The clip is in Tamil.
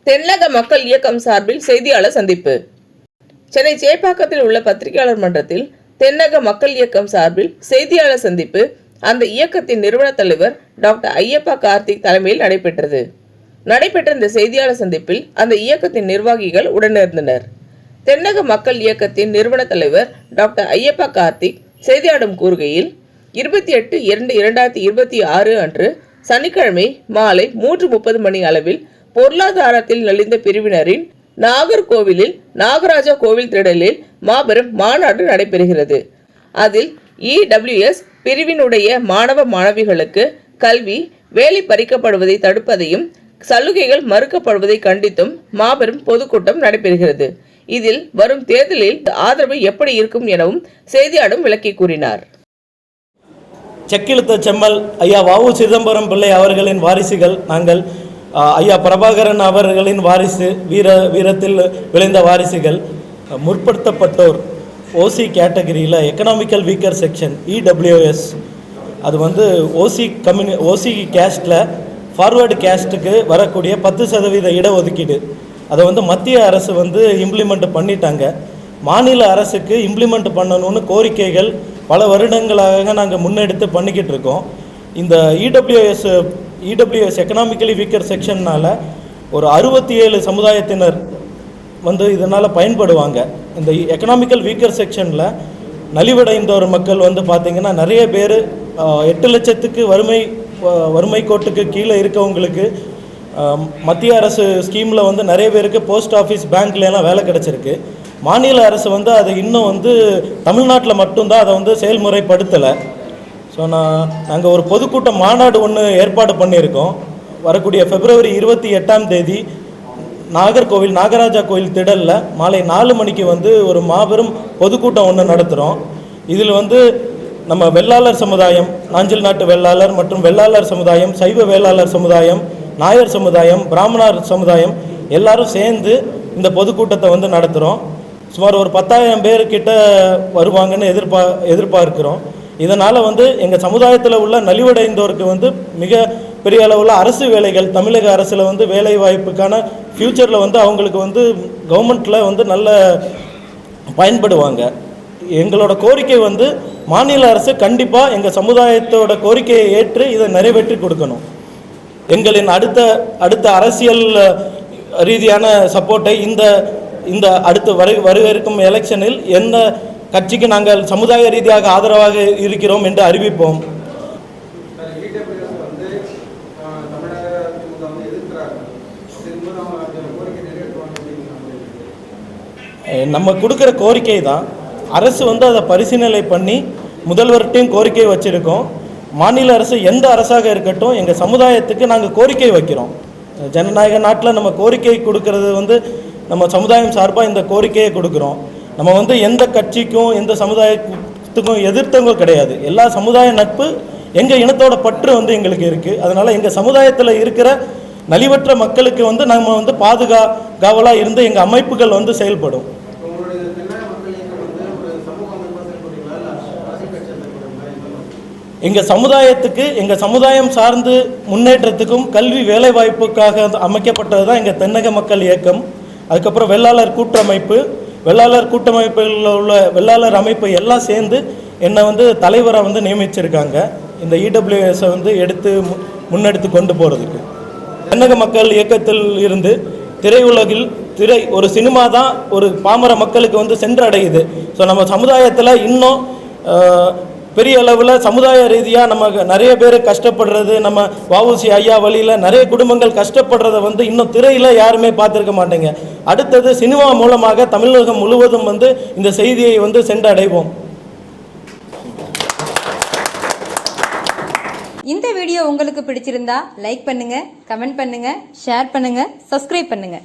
தென்னக மக்கள் இயக்கம் சார்பில் செய்தியாளர் சந்திப்பு. சென்னை சேப்பாக்கத்தில் உள்ள பத்திரிகையாளர் மன்றத்தில் தென்னக மக்கள் இயக்கம் சார்பில் செய்தியாளர் சந்திப்பு அந்த இயக்கத்தின் நிறுவன தலைவர் டாக்டர் ஐயப்பா கார்த்திக் தலைமையில் நடைபெற்றது. நடைபெற்ற இந்த செய்தியாளர் சந்திப்பில் அந்த இயக்கத்தின் நிர்வாகிகள் உடனிருந்தனர். தென்னக மக்கள் இயக்கத்தின் நிறுவன தலைவர் டாக்டர் ஐயப்பா கார்த்திக் செய்தியாளர்களிடம் கூறுகையில் 28/2/2026 அன்று சனிக்கிழமை மாலை 3:30 மணி அளவில் பொருளாதாரத்தில் நலிந்த பிரிவினரின் நாகர்கோவிலில் நாகராஜா கோவில் திடலில் மாபெரும் மாநாடு நடைபெறுகிறது. அதில் EWS பிரிவினுடைய மாணவ மாணவிகளுக்கு கல்வி வேலை பறிக்கப்படுவதை தடுப்பதையும் சலுகைகள் மறுக்கப்படுவதை கண்டித்தும் மாபெரும் பொதுக்கூட்டம் நடைபெறுகிறது. இதில் வரும் தேர்தலில் ஆதரவு எப்படி இருக்கும் எனவும் செய்தியாளர் விளக்கி கூறினார். செக்கிழுத்த செம்மல் ஐயா வ.உ. சிதம்பரம் பிள்ளை அவர்களின் வாரிசுகள் நாங்கள். ஐயா பிரபாகரன் அவர்களின் வாரிசு, வீரத்தில் விளைந்த வாரிசுகள். முற்படுத்தப்பட்டோர் ஓசி கேட்டகரியில் எக்கனாமிக்கல் வீக்கர் செக்ஷன் EWS, அது ஓசி கேஸ்டில் ஃபார்வர்டு கேஸ்ட்டுக்கு வரக்கூடிய 10% இடஒதுக்கீடு அதை மத்திய அரசு இம்ப்ளிமெண்ட் பண்ணிட்டாங்க. மாநில அரசுக்கு இம்ப்ளிமெண்ட் பண்ணணும்னு கோரிக்கைகள் பல வருடங்களாக நாங்கள் முன்னெடுத்து பண்ணிக்கிட்டு இருக்கோம். இந்த EWS எக்கனாமிக்கலி வீக்கர் செக்ஷன்னால் ஒரு 67 சமுதாயத்தினர் இதனால் பயன்படுவாங்க. இந்த எக்கனாமிக்கல் வீக்கர் செக்ஷனில் நலிவடைந்தோர் மக்கள் பார்த்திங்கன்னா நிறைய பேர் 8 லட்சத்துக்கு வறுமை கோட்டுக்கு கீழே இருக்கவங்களுக்கு மத்திய அரசு ஸ்கீமில் நிறைய பேருக்கு போஸ்ட் ஆஃபீஸ் பேங்க்லாம் வேலை கிடச்சிருக்கு. மாநில அரசு அதை இன்னும் தமிழ்நாட்டில் மட்டும்தான் அதை செயல்முறைப்படுத்தலை. ஸோ நாங்கள் ஒரு பொதுக்கூட்ட மாநாடு ஒன்று ஏற்பாடு பண்ணியிருக்கோம். வரக்கூடிய February 28 நாகர்கோவில் நாகராஜா கோவில் திடலில் மாலை 4 மணிக்கு ஒரு மாபெரும் பொதுக்கூட்டம் ஒன்று நடத்துகிறோம். இதில் நம்ம வெள்ளாளர் சமுதாயம், நாஞ்சில் நாட்டு வெள்ளாளர் மற்றும் வெள்ளாளர் சமுதாயம், சைவ வேளாளர் சமுதாயம், நாயர் சமுதாயம், பிராமணர் சமுதாயம் எல்லாரும் சேர்ந்து இந்த பொதுக்கூட்டத்தை நடத்துகிறோம். சுமார் ஒரு 10,000 பேர்கிட்ட வருவாங்கன்னு எதிர்பார்க்கிறோம். இதனால் எங்கள் சமுதாயத்தில் உள்ள நலிவடைந்தோருக்கு மிக பெரிய அளவில் அரசு வேலைகள், தமிழக அரசில் வேலை வாய்ப்புக்கான ஃப்யூச்சரில் அவங்களுக்கு கவர்மெண்ட்டில் நல்ல பயன்படுவாங்க. எங்களோட கோரிக்கை மாநில அரசு கண்டிப்பாக எங்கள் சமுதாயத்தோட கோரிக்கையை ஏற்று இதை நிறைவேற்றி கொடுக்கணும். எங்களின் அடுத்த அரசியல் ரீதியான சப்போர்ட்டை இந்த அடுத்து வருகிற எலெக்ஷனில் எந்த கட்சிக்கு நாங்கள் சமுதாய ரீதியாக ஆதரவாக இருக்கிறோம் என்று அறிவிப்போம். நம்ம கொடுக்குற கோரிக்கை தான். அரசு அதை பரிசீலனை பண்ணி முதல்வர்கிட்டையும் கோரிக்கை வச்சுருக்கோம். மாநில அரசு எந்த அரசாக இருக்கட்டும் எங்கள் சமுதாயத்துக்கு நாங்கள் கோரிக்கை வைக்கிறோம். ஜனநாயக நாட்டில் நம்ம கோரிக்கை கொடுக்கறது நம்ம சமுதாயம் சார்பாக இந்த கோரிக்கையை கொடுக்குறோம். நம்ம எந்த கட்சிக்கும் எந்த சமுதாயத்துக்கும் எதிர்த்தவங்க கிடையாது. எல்லா சமுதாய நட்பு எங்கள் இனத்தோட பற்று எங்களுக்கு இருக்குது. அதனால் எங்கள் சமுதாயத்தில் இருக்கிற நலிவற்ற மக்களுக்கு நம்ம பாதுகாவலாக இருந்து எங்கள் அமைப்புகள் செயல்படும். எங்கள் சமுதாயத்துக்கு எங்கள் சமுதாயம் சார்ந்து முன்னேற்றத்துக்கும் கல்வி வேலைவாய்ப்புக்காக அமைக்கப்பட்டது தான் எங்கள் தென்னக மக்கள் இயக்கம். அதுக்கப்புறம் வெள்ளாளர் கூட்டமைப்பில் உள்ள வெள்ளாளர் அமைப்பு எல்லாம் சேர்ந்து என்னை தலைவராக நியமிச்சிருக்காங்க. இந்த EWS எடுத்து முன்னெடுத்து கொண்டு போகிறதுக்கு. தென்னக மக்கள் இயக்கத்தில் இருந்து திரையுலகில் ஒரு சினிமா தான் ஒரு பாமர மக்களுக்கு சென்றடையுது. ஸோ நம்ம சமுதாயத்தில் இன்னும் பெரிய அளவில் சமுதாய ரீதியாக நம்ம நிறைய பேர் கஷ்டப்படுறது, நம்ம வ.உ.சி. ஐயா வழியில் நிறைய குடும்பங்கள் கஷ்டப்படுறதை இன்னும் திரையில் யாருமே பார்த்துருக்க மாட்டேங்க. அடுத்தது சினிமா மூலமாக தமிழகம் முழுவதும் இந்த செய்தியை சென்றடைவோம். இந்த வீடியோ உங்களுக்கு பிடிச்சிருந்தா லைக் பண்ணுங்க, கமெண்ட் பண்ணுங்க, ஷேர் பண்ணுங்க, சப்ஸ்கிரைப் பண்ணுங்க.